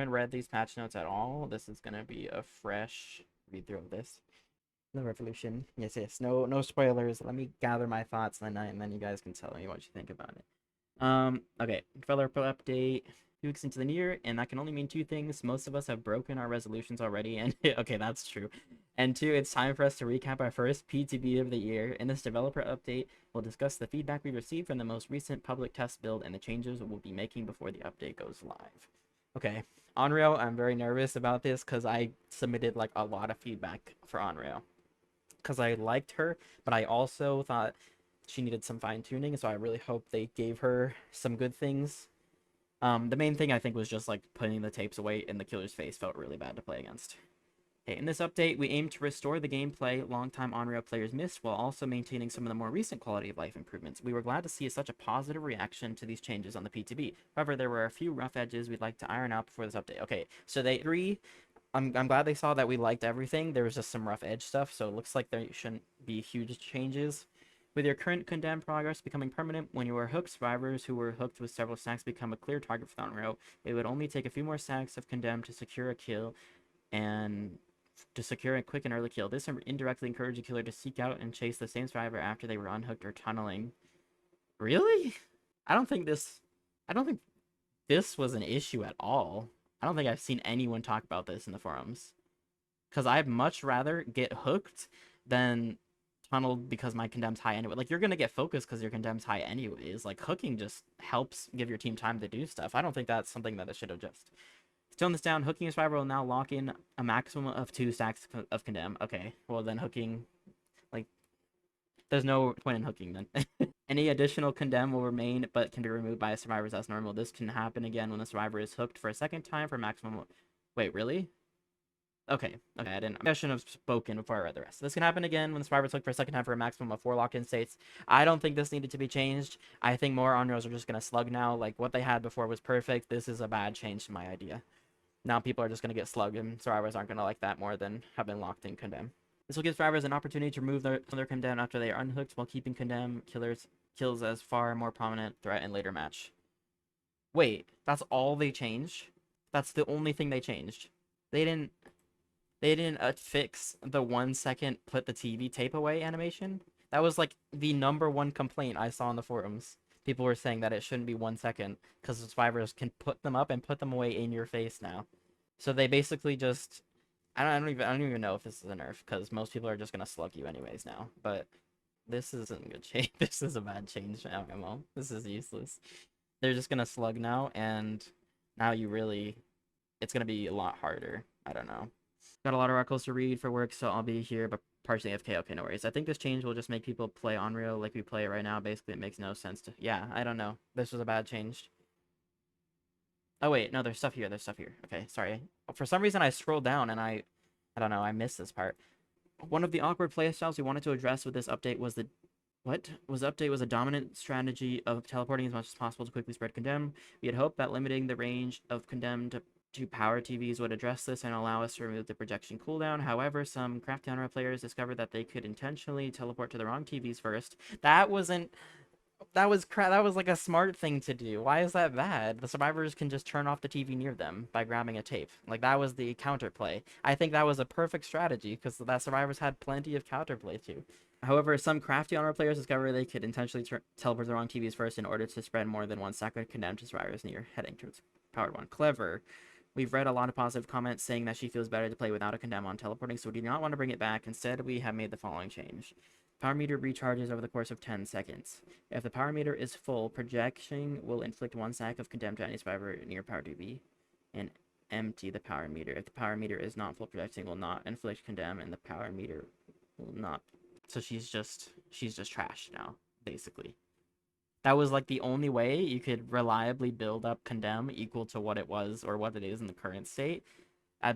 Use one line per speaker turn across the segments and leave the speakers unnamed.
haven't read these patch notes at all. This is gonna be a fresh read through of this. The revolution. Yes, yes. No spoilers. Let me gather my thoughts and then you guys can tell me what you think about it. Okay. Developer update. 2 weeks into the new year, and that can only mean two things. Most of us have broken our resolutions already, and okay, that's true. And two, it's time for us to recap our first PTB of the year. In this developer update, we'll discuss the feedback we received from the most recent public test build and the changes we'll be making before the update goes live. Okay, Onryo, I'm very nervous about this because I submitted like a lot of feedback for Onryo because I liked her, but I also thought she needed some fine tuning, so I really hope they gave her some good things. The main thing I think was just like putting the tapes away in the killer's face felt really bad to play against. Okay, in this update, we aim to restore the gameplay longtime Onryo players missed while also maintaining some of the more recent quality of life improvements. We were glad to see such a positive reaction to these changes on the PTB. However, there were a few rough edges we'd like to iron out before this update. Okay, so they agree. I'm glad they saw that we liked everything. There was just some rough edge stuff, so it looks like there shouldn't be huge changes. With your current condemned progress becoming permanent, when you are hooked, survivors who were hooked with several stacks become a clear target for Onryo. It would only take a few more stacks of condemned to secure a kill and to secure a quick and early kill. This indirectly encouraged a killer to seek out and chase the same survivor after they were unhooked or tunneling. Really? I don't think this was an issue at all. I don't think I've seen anyone talk about this in the forums. Because I'd much rather get hooked than tunneled because my condemn's high anyway. Like, you're going to get focused because your condemn's high anyways. Like, hooking just helps give your team time to do stuff. I don't think that's something that it should have just. To tone this down, hooking a survivor will now lock in a maximum of 2 stacks of condemn. Okay, well then hooking, like, there's no point in hooking then. Any additional condemn will remain, but can be removed by survivors as normal. This can happen again when the survivor is hooked for a second time for maximum. Wait, really? Okay, I shouldn't have spoken before I read the rest. This can happen again when the survivor is hooked for a second time for a maximum of 4 lock-in states. I don't think this needed to be changed. I think more Onryos are just going to slug now. Like, what they had before was perfect. This is a bad change to my idea. Now people are just going to get slugged, and survivors aren't going to like that more than have been locked in condemn. This will give survivors an opportunity to remove their condemn after they are unhooked while keeping condemn kills as far more prominent threat in later match. Wait, that's all they changed? That's the only thing they changed. They didn't fix the 1 second put the TV tape away animation. That was like the #1 complaint I saw in the forums. People were saying that it shouldn't be 1 second because the survivors can put them up and put them away in your face now. So they basically just, I don't even know if this is a nerf because most people are just gonna slug you anyways now. But this isn't a good change. This is a bad change. MMO. This is useless. They're just gonna slug now, and now it's gonna be a lot harder. I don't know. Got a lot of articles to read for work, so I'll be here, but partially AFK. Okay, no worries. I think this change will just make people play Onryo like we play it right now. Basically, it makes no sense to. Yeah, I don't know. This was a bad change. Oh wait, no, there's stuff here. There's stuff here. Okay, sorry. For some reason, I scrolled down and I don't know. I missed this part. One of the awkward playstyles we wanted to address with this update was the update was a dominant strategy of teleporting as much as possible to quickly spread condemn. We had hoped that limiting the range of condemn to power TVs would address this and allow us to remove the projection cooldown. However, some craft counter players discovered that they could intentionally teleport to the wrong TVs first. That was like a smart thing to do. Why is that bad? The survivors can just turn off the TV near them by grabbing a tape. Like, that was the counterplay. I think that was a perfect strategy because the survivors had plenty of counterplay too. However, some crafty honor players discovered they could intentionally teleport the wrong TVs first in order to spread more than 1 second condemned to survivors near heading towards powered one. Clever. We've read a lot of positive comments saying that she feels better to play without a condemn on teleporting, so we do not want to bring it back. Instead, we have made the following change. Power meter recharges over the course of 10 seconds. If the power meter is full, projection will inflict 1 stack of condemn to any survivor near power TV and empty the power meter. If the power meter is not full, projecting will not inflict condemn and the power meter will not. So she's just trash now, basically. That was like the only way you could reliably build up condemn equal to what it was or what it is in the current state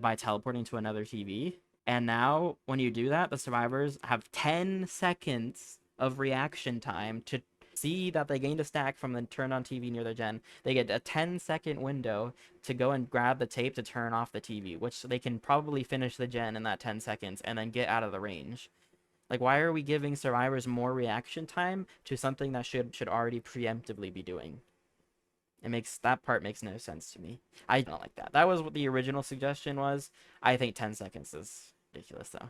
by teleporting to another TV. And now when you do that, the survivors have 10 seconds of reaction time to see that they gained a stack from the turned on TV near their gen. They get a 10-second window to go and grab the tape to turn off the TV, which they can probably finish the gen in that 10 seconds and then get out of the range. Like, why are we giving survivors more reaction time to something that should already preemptively be doing? That part makes no sense to me. I don't like that. That was what the original suggestion was. I think 10 seconds is ridiculous though.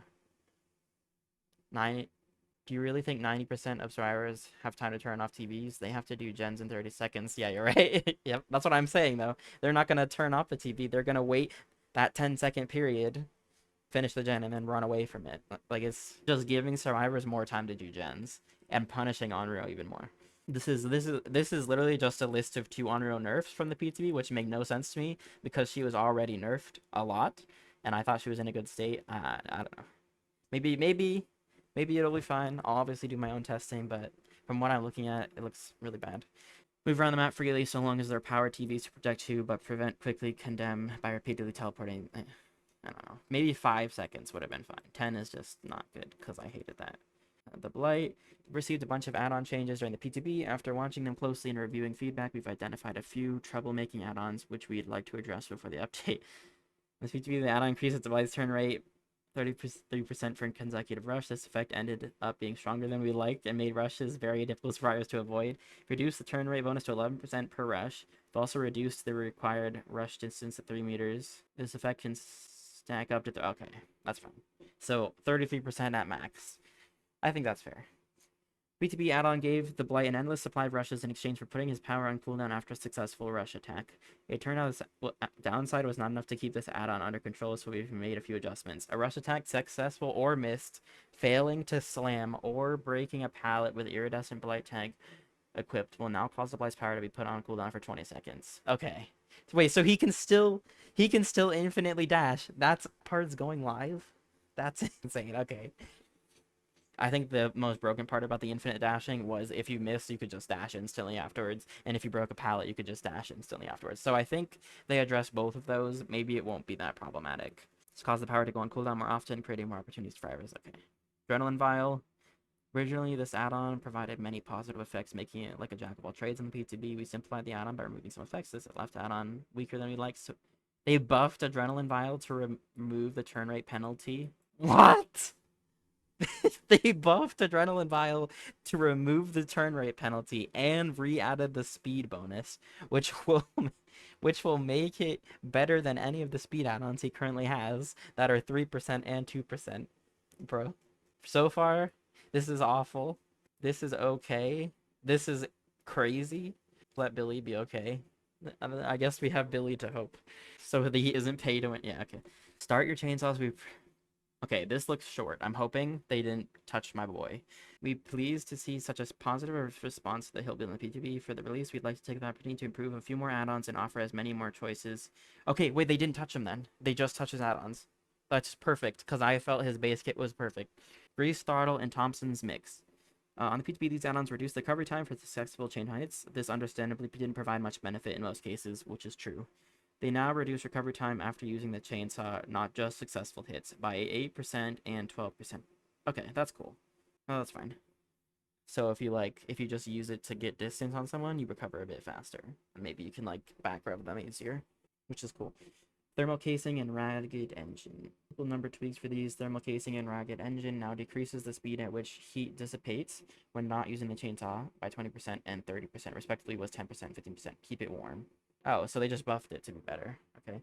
9 Do you really think 90% of survivors have time to turn off TVs? They have to do gens in 30 seconds. Yeah, you're right. Yep, that's what I'm saying though. They're not going to turn off the TV. They're going to wait that 10-second period, finish the gen, and then run away from it. Like, it's just giving survivors more time to do gens and punishing Onryo even more. This is literally just a list of 2 Onryo nerfs from the PTB, which make no sense to me because she was already nerfed a lot, and I thought she was in a good state. I don't know. Maybe it'll be fine. I'll obviously do my own testing, but from what I'm looking at, it looks really bad. Move around the map freely so long as there are power TVs to protect you, but prevent quickly condemn by repeatedly teleporting. I don't know. Maybe 5 seconds would have been fine. 10 is just not good because I hated that. The Blight received a bunch of add-on changes during the PTB. After watching them closely and reviewing feedback, we've identified a few troublemaking add-ons which we'd like to address before the update. This PTB, the add-on increases the Blight's turn rate 33% for consecutive rush. This effect ended up being stronger than we liked and made rushes very difficult for riders to avoid. Reduced the turn rate bonus to 11% per rush. We've also reduced the required rush distance to 3 meters. This effect can stack up to okay, that's fine. So 33% at max. I think that's fair. BTB add-on gave the Blight an endless supply of rushes in exchange for putting his power on cooldown after a successful rush attack. It turned out the downside was not enough to keep this add-on under control, so we've made a few adjustments. A rush attack successful or missed, failing to slam, or breaking a pallet with iridescent Blight tag equipped will now cause the Blight's power to be put on cooldown for 20 seconds. Okay. Wait, so he can still infinitely dash. That's part's going live? That's insane. Okay. I think the most broken part about the infinite dashing was if you missed, you could just dash instantly afterwards. And if you broke a pallet, you could just dash instantly afterwards. So I think they address both of those. Maybe it won't be that problematic. It's caused the power to go on cooldown more often, creating more opportunities for drivers. Okay. Adrenaline Vial. Originally, this add-on provided many positive effects, making it like a jack of all trades in the PTB. We simplified the add-on by removing some effects. This left the add-on weaker than we liked. So they buffed Adrenaline Vial to remove the turn rate penalty. What? They buffed Adrenaline Vial to remove the turn rate penalty and re-added the speed bonus, which will make it better than any of the speed add-ons he currently has that are 3% and 2%. Bro, so far, this is awful. This is okay. This is crazy. Let Billy be okay. I guess we have Billy to hope. So that he isn't paid to win. Yeah, okay. Start your chainsaws. Okay, this looks short. I'm hoping they didn't touch my boy. We're pleased to see such a positive response to the Hillbilly in the PTB. For the release, we'd like to take the opportunity to improve a few more add-ons and offer as many more choices. Okay, wait, they didn't touch him then. They just touched his add-ons. That's perfect, because I felt his base kit was perfect. Grease, Startle, and Thompson's Mix. On the PTB, these add-ons reduce the recovery time for successful chain heights. This understandably didn't provide much benefit in most cases, which is true. They now reduce recovery time after using the chainsaw, not just successful hits, by 8% and 12%. Okay, that's cool. Oh, that's fine. So if you just use it to get distance on someone, you recover a bit faster. Maybe you can back rev them easier, which is cool. Thermal casing and ragged engine. Equal number tweaks for these. Thermal casing and ragged engine now decreases the speed at which heat dissipates when not using the chainsaw by 20% and 30%, respectively was 10%, 15%. Keep it warm. Oh, so they just buffed it to be better. Okay.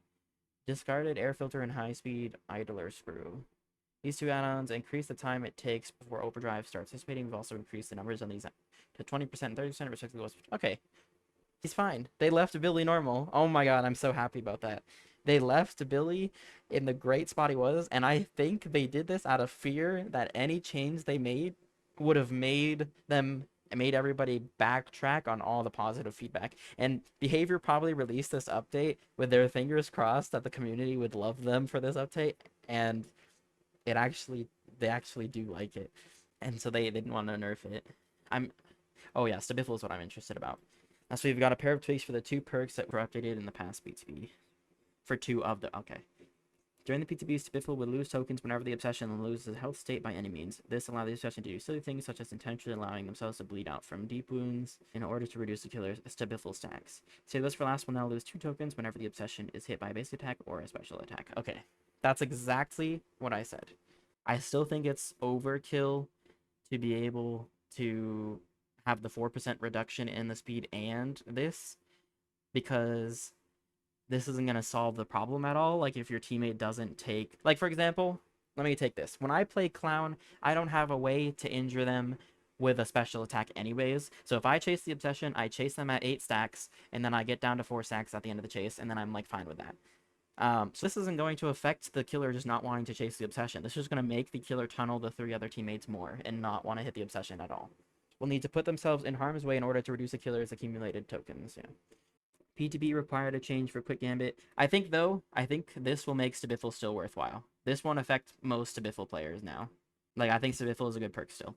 Discarded air filter and high-speed idler screw. These 2 add-ons increase the time it takes before overdrive starts dissipating. We've also increased the numbers on these to 20% and 30%, respectively. Okay. He's fine. They left Billy normal. Oh my god, I'm so happy about that. They left Billy in the great spot he was, and I think they did this out of fear that any change they made would have made everybody backtrack on all the positive feedback. And Behavior probably released this update with their fingers crossed that the community would love them for this update, and they actually do like it. And so they didn't want to nerf it. Oh yeah, Stabiffle is what I'm interested about. So we've got a pair of tweaks for the 2 perks that were updated in the past BTB. For 2 of the... Okay. During the PTB, Stabiffle would lose tokens whenever the obsession loses its health state by any means. This allowed the obsession to do silly things such as intentionally allowing themselves to bleed out from deep wounds in order to reduce the killer's Stabiffle stacks. Save this for last will now lose 2 tokens whenever the obsession is hit by a basic attack or a special attack. Okay. That's exactly what I said. I still think it's overkill to be able to have the 4% reduction in the speed and this. because this isn't going to solve the problem at all. Like if your teammate doesn't take, like for example, let me take this. When I play clown, I don't have a way to injure them with a special attack anyways. So if I chase the obsession, I chase them at 8 stacks, and then I get down to 4 stacks at the end of the chase, and then I'm like fine with that. So this isn't going to affect the killer just not wanting to chase the obsession. This is going to make the killer tunnel the 3 other teammates more and not want to hit the obsession at all. Will need to put themselves in harm's way in order to reduce the killer's accumulated tokens. Yeah. PTB required a change for Quick Gambit. I think this will make Stabiffle still worthwhile. This won't affect most Stabiffle players now. Like, I think Stabiffle is a good perk still.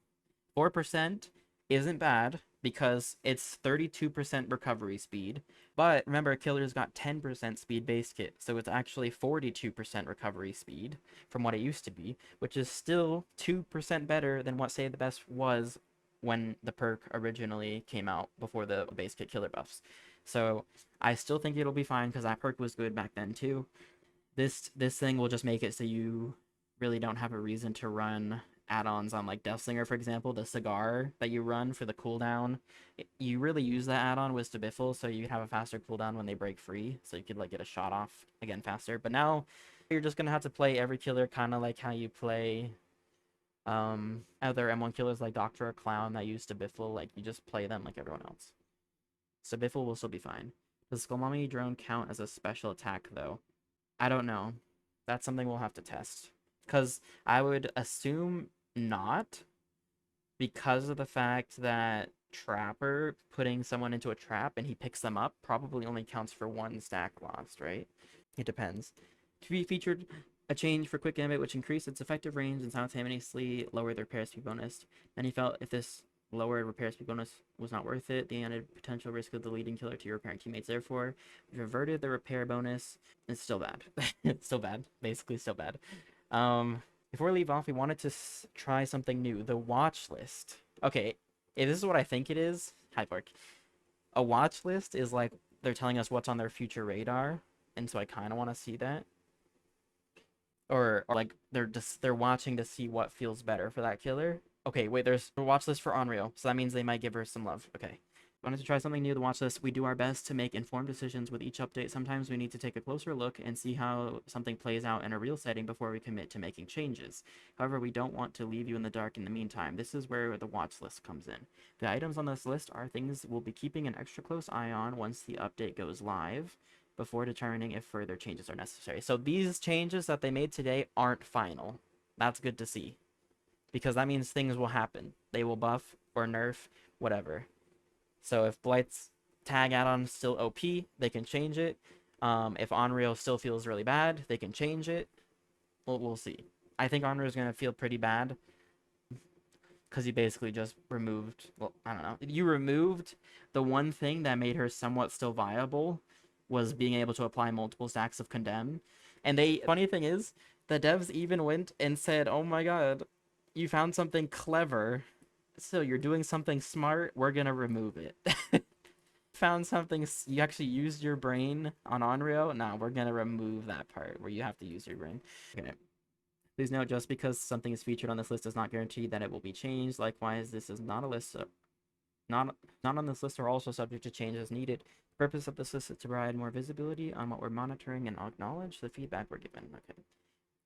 4% isn't bad because it's 32% recovery speed. But remember, Killer's got 10% speed base kit, so it's actually 42% recovery speed from what it used to be, which is still 2% better than what Save the Best was when the perk originally came out before the base kit killer buffs. So I still think it'll be fine because that perk was good back then too. This thing will just make it so you really don't have a reason to run add-ons on like Deathslinger, for example. The cigar that you run for the cooldown, you really use that add-on with Stabiffle, so you have a faster cooldown when they break free, so you could like get a shot off again faster. But now you're just gonna have to play every killer kind of like how you play other M1 killers like Doctor or Clown that use Stabiffle. Like you just play them like everyone else. Stabiffle will still be fine. Does Skullmummy Drone count as a special attack, though? I don't know. That's something we'll have to test. Because I would assume not, because of the fact that Trapper putting someone into a trap and he picks them up probably only counts for 1 stack lost, right? It depends. To be featured a change for Quick Gambit, which increased its effective range and simultaneously lowered the repair speed bonus. Then he felt if this lowered repair speed bonus was not worth it, the added potential risk of the leading killer to your repairing teammates. Therefore, we reverted the repair bonus. It's still bad. It's still bad. Basically, still bad. Before we leave off, we wanted to try something new. The watch list. Okay, if this is what I think it is, hi Park. A watch list is like they're telling us what's on their future radar, and so I kind of want to see that. Or like they're watching to see what feels better for that killer. Okay, wait, there's a watch list for Onryo, so that means they might give her some love. Okay. Wanted to try something new. The watch list. We do our best to make informed decisions with each update. Sometimes we need to take a closer look and see how something plays out in a real setting before we commit to making changes. However, we don't want to leave you in the dark in the meantime. This is where the watch list comes in. The items on this list are things we'll be keeping an extra close eye on once the update goes live, before determining if further changes are necessary. So these changes that they made today aren't final. That's good to see, because that means things will happen. They will buff or nerf, whatever. So if Blight's tag add-on is still OP, they can change it. If Onryo still feels really bad, they can change it. We'll see. I think Onryo is going to feel pretty bad because you basically just removed, well, I don't know. You removed the one thing that made her somewhat still viable, was being able to apply multiple stacks of Condemn. And funny thing is, the devs even went and said, oh my god, you found something clever, so you're doing something smart, we're gonna remove it. Found something, you actually used your brain on Onryo, no, we're gonna remove that part where you have to use your brain. Okay. Please note, just because something is featured on this list does not guarantee that it will be changed. Likewise, this is not a list of, not on this list are also subject to change as needed. The purpose of this list is to provide more visibility on what we're monitoring and acknowledge the feedback we're given. Okay.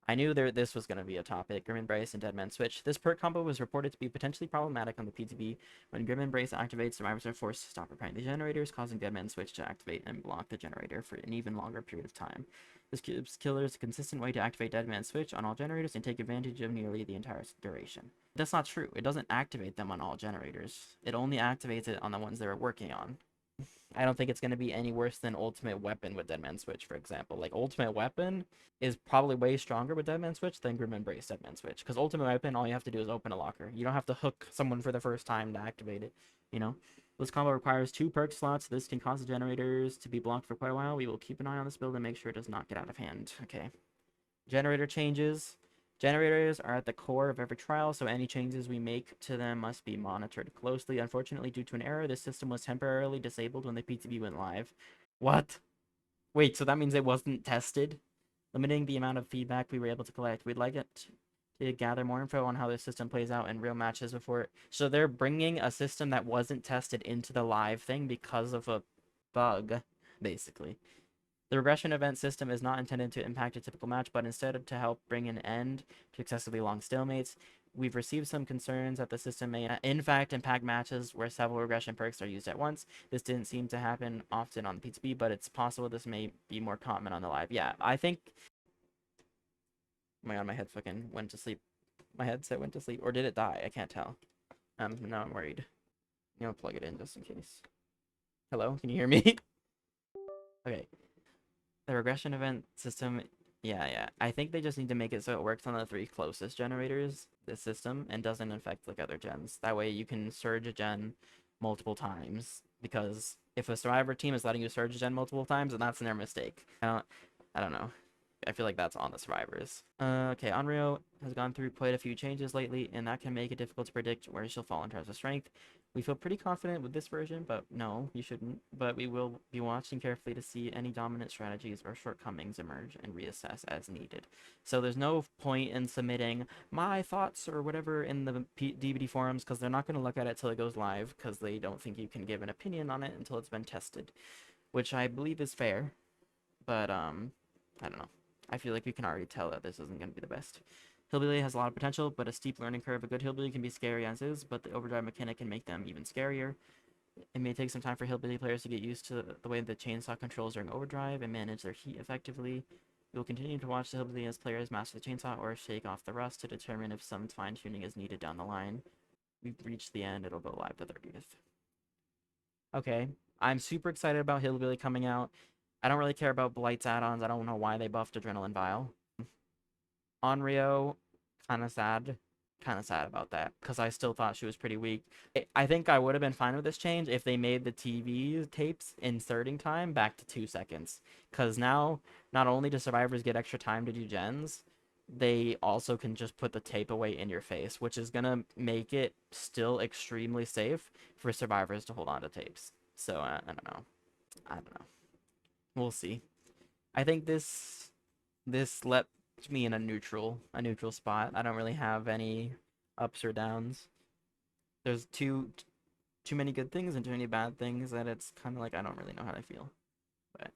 I knew this was going to be a topic. Grim Embrace and Deadman Switch. This perk combo was reported to be potentially problematic on the PTB. When Grim Embrace activates, survivors are forced to stop repairing the generators, causing Deadman Switch to activate and block the generator for an even longer period of time. This gives killers a consistent way to activate Deadman Switch on all generators and take advantage of nearly the entire duration. That's not true. It doesn't activate them on all generators. It only activates it on the ones they're working on. I don't think it's going to be any worse than Ultimate Weapon with Deadman Switch, for example. Like, Ultimate Weapon is probably way stronger with Deadman Switch than Grim Embrace Deadman Switch. Because Ultimate Weapon, all you have to do is open a locker. You don't have to hook someone for the first time to activate it, you know? This combo requires 2 perk slots. This can cause the generators to be blocked for quite a while. We will keep an eye on this build and make sure it does not get out of hand. Okay. Generator changes. Generators are at the core of every trial, so any changes we make to them must be monitored closely. Unfortunately, due to an error, this system was temporarily disabled when the PTB went live. What? Wait, so that means it wasn't tested? Limiting the amount of feedback we were able to collect. We'd like it to gather more info on how this system plays out in real matches before. So they're bringing a system that wasn't tested into the live thing because of a bug. basically. The regression event system is not intended to impact a typical match, but instead to help bring an end to excessively long stalemates. We've received some concerns that the system may, in fact, impact matches where several regression perks are used at once. This didn't seem to happen often on the PTB, but it's possible this may be more common on the live. Yeah, I think. Oh my god, my head fucking went to sleep. My headset went to sleep, or did it die? I can't tell. Now I'm worried. You know, plug it in just in case. Hello, can you hear me? Okay. The regression event system, yeah. I think they just need to make it so it works on the 3 closest generators, this system, and doesn't affect like other gens. That way you can surge a gen multiple times. Because if a survivor team is letting you surge a gen multiple times, then that's their mistake. I don't know. I feel like that's on the survivors. Okay, Onryo has gone through quite a few changes lately, and that can make it difficult to predict where she'll fall in terms of strength. We feel pretty confident with this version, but no, you shouldn't. But we will be watching carefully to see any dominant strategies or shortcomings emerge and reassess as needed. So there's no point in submitting my thoughts or whatever in the DBD forums, because they're not going to look at it till it goes live, because they don't think you can give an opinion on it until it's been tested, which I believe is fair. But I don't know. I feel like we can already tell that this isn't going to be the best. Hillbilly has a lot of potential, but a steep learning curve. A good Hillbilly can be scary as is, but the overdrive mechanic can make them even scarier. It may take some time for Hillbilly players to get used to the way the chainsaw controls during overdrive and manage their heat effectively. We will continue to watch the Hillbilly as players master the chainsaw or shake off the rust to determine if some fine-tuning is needed down the line. We've reached the end. It'll go live the 30th. Okay. I'm super excited about Hillbilly coming out. I don't really care about Blight's add-ons. I don't know why they buffed Adrenaline Vial. Onryo, kind of sad. Kind of sad about that, because I still thought she was pretty weak. I think I would have been fine with this change if they made the TV tapes inserting time back to 2 seconds. Because now, not only do survivors get extra time to do gens, they also can just put the tape away in your face, which is going to make it still extremely safe for survivors to hold on to tapes. So, I don't know. I don't know. We'll see. I think this left me in a neutral spot. I don't really have any ups or downs. There's too many good things and too many bad things that it's kind of like I don't really know how to feel. But